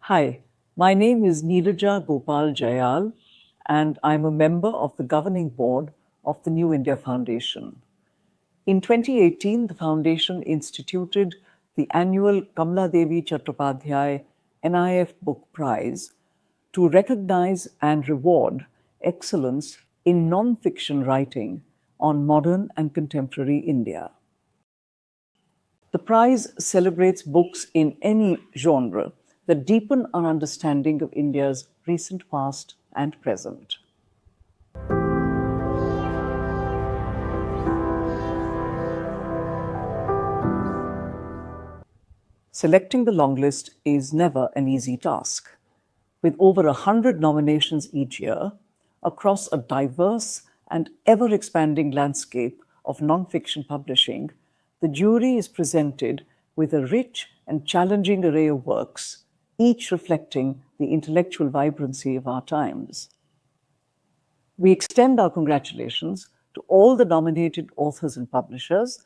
Hi, my name is Neeraja Gopal Jayal, and I'm a member of the governing board of the New India Foundation. In 2018, the Foundation instituted the annual Kamaladevi Chattopadhyay NIF Book Prize to recognize and reward excellence in non-fiction writing on modern and contemporary India. The prize celebrates books in any genre that deepen our understanding of India's recent past and present. Selecting the longlist is never an easy task. With over 100 nominations each year, across a diverse and ever-expanding landscape of non-fiction publishing, the jury is presented with a rich and challenging array of works, each reflecting the intellectual vibrancy of our times. We extend our congratulations to all the nominated authors and publishers,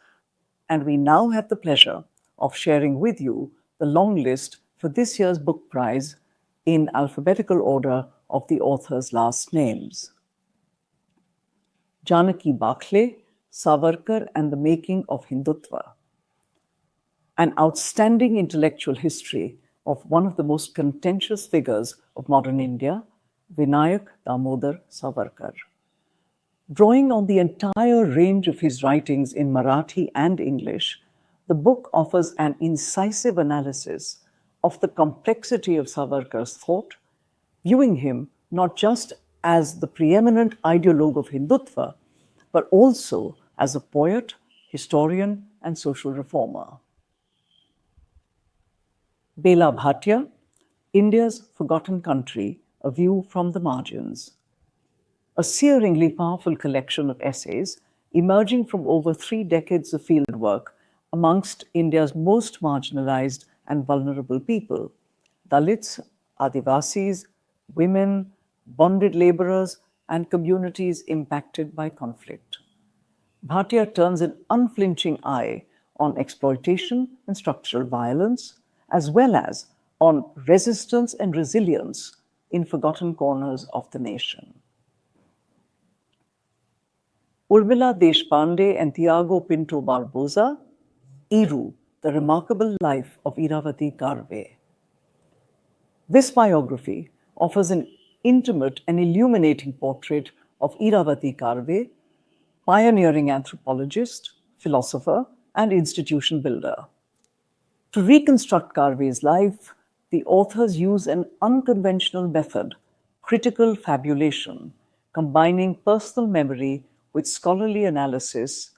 and we now have the pleasure of sharing with you the long list for this year's book prize in alphabetical order of the authors' last names. Janaki Bakhle, Savarkar and the Making of Hindutva. An outstanding intellectual history of one of the most contentious figures of modern India, Vinayak Damodar Savarkar. Drawing on the entire range of his writings in Marathi and English, the book offers an incisive analysis of the complexity of Savarkar's thought, viewing him not just as the preeminent ideologue of Hindutva, but also as a poet, historian, and social reformer. Bela Bhatia, India's Forgotten Country, A View from the Margins. A searingly powerful collection of essays emerging from over 3 decades of fieldwork amongst India's most marginalized and vulnerable people, Dalits, Adivasis, women, bonded laborers, and communities impacted by conflict. Bhatia turns an unflinching eye on exploitation and structural violence, as well as on resistance and resilience in forgotten corners of the nation. Urmila Deshpande and Tiago Pinto Barbosa, Iru, The Remarkable Life of Irawati Karve. This biography offers an intimate and illuminating portrait of Irawati Karve, pioneering anthropologist, philosopher, and institution builder. To reconstruct Karve's life, the authors use an unconventional method, critical fabulation, combining personal memory with scholarly analysis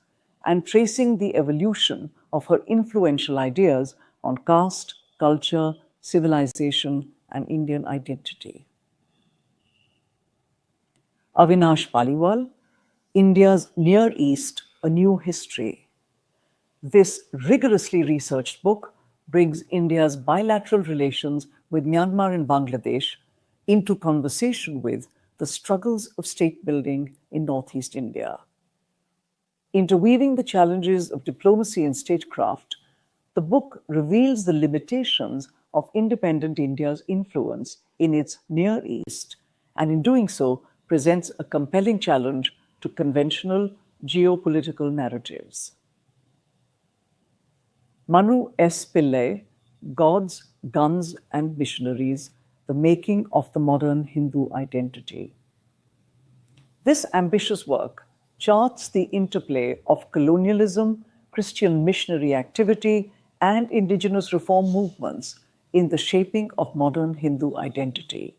and tracing the evolution of her influential ideas on caste, culture, civilization, and Indian identity. Avinash Paliwal, India's Near East, A New History. This rigorously researched book brings India's bilateral relations with Myanmar and Bangladesh into conversation with the struggles of state building in Northeast India. Interweaving the challenges of diplomacy and statecraft, the book reveals the limitations of independent India's influence in its Near East, and in doing so, presents a compelling challenge to conventional geopolitical narratives. Manu S. Pillai, Gods, Guns and Missionaries, The Making of the Modern Hindu Identity. This ambitious work charts the interplay of colonialism, Christian missionary activity, and indigenous reform movements in the shaping of modern Hindu identity.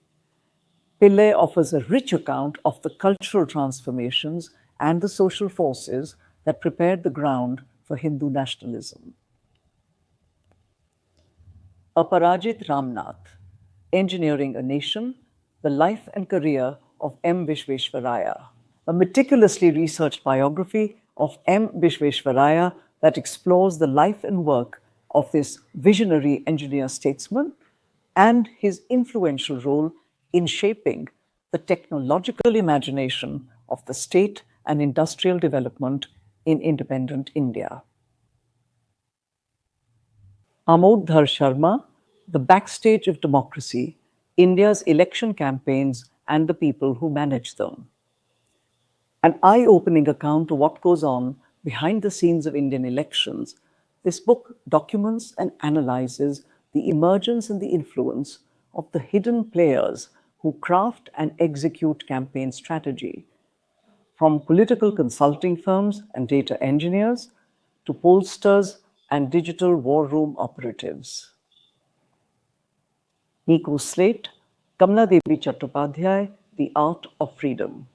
Pillai offers a rich account of the cultural transformations and the social forces that prepared the ground for Hindu nationalism. Aparajit Ramnath, Engineering a Nation, The Life and Career of M. Vishveshwaraya, a meticulously researched biography of M. Vishveshwaraya that explores the life and work of this visionary engineer-statesman and his influential role in shaping the technological imagination of the state and industrial development in independent India. Amodhar Sharma, The Backstage of Democracy, India's Election Campaigns and the People Who Manage Them. An eye-opening account of what goes on behind the scenes of Indian elections, this book documents and analyzes the emergence and the influence of the hidden players who craft and execute campaign strategy, from political consulting firms and data engineers to pollsters and digital war room operatives. Nico Slate, Kamaladevi Chattopadhyay, The Art of Freedom.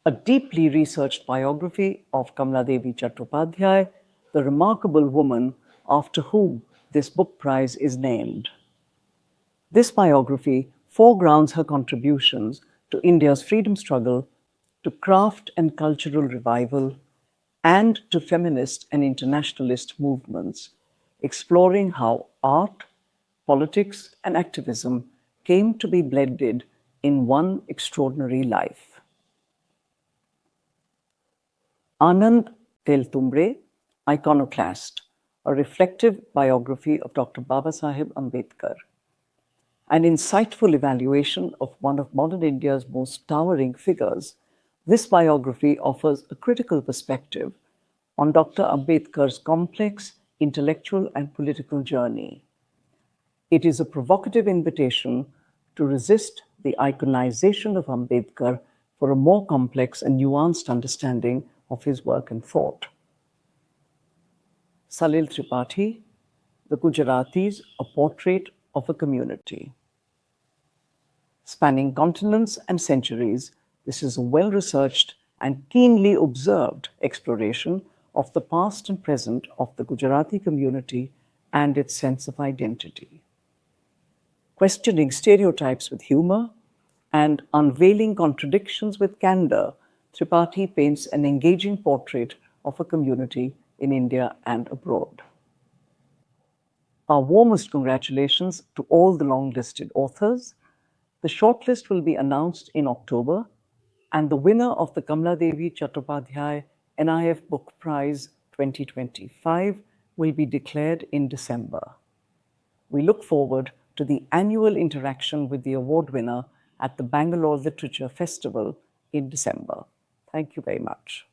A deeply researched biography of Kamaladevi Chattopadhyay, the remarkable woman after whom this book prize is named. This biography foregrounds her contributions to India's freedom struggle, to craft and cultural revival, and to feminist and internationalist movements, exploring how art, politics, and activism came to be blended in one extraordinary life. Anand Teltumbre, Iconoclast, a reflective biography of Dr. Babasaheb Ambedkar. An insightful evaluation of one of modern India's most towering figures, this biography offers a critical perspective on Dr. Ambedkar's complex intellectual and political journey. It is a provocative invitation to resist the iconization of Ambedkar for a more complex and nuanced understanding of his work and thought. Salil Tripathi, The Gujaratis, A Portrait of a Community. Spanning continents and centuries, this is a well-researched and keenly observed exploration of the past and present of the Gujarati community and its sense of identity. Questioning stereotypes with humor and unveiling contradictions with candor, Tripathi paints an engaging portrait of a community in India and abroad. Our warmest congratulations to all the long-listed authors. The shortlist will be announced in October, and the winner of the Kamaladevi Chattopadhyay NIF Book Prize 2025 will be declared in December. We look forward to the annual interaction with the award winner at the Bangalore Literature Festival in December. Thank you very much.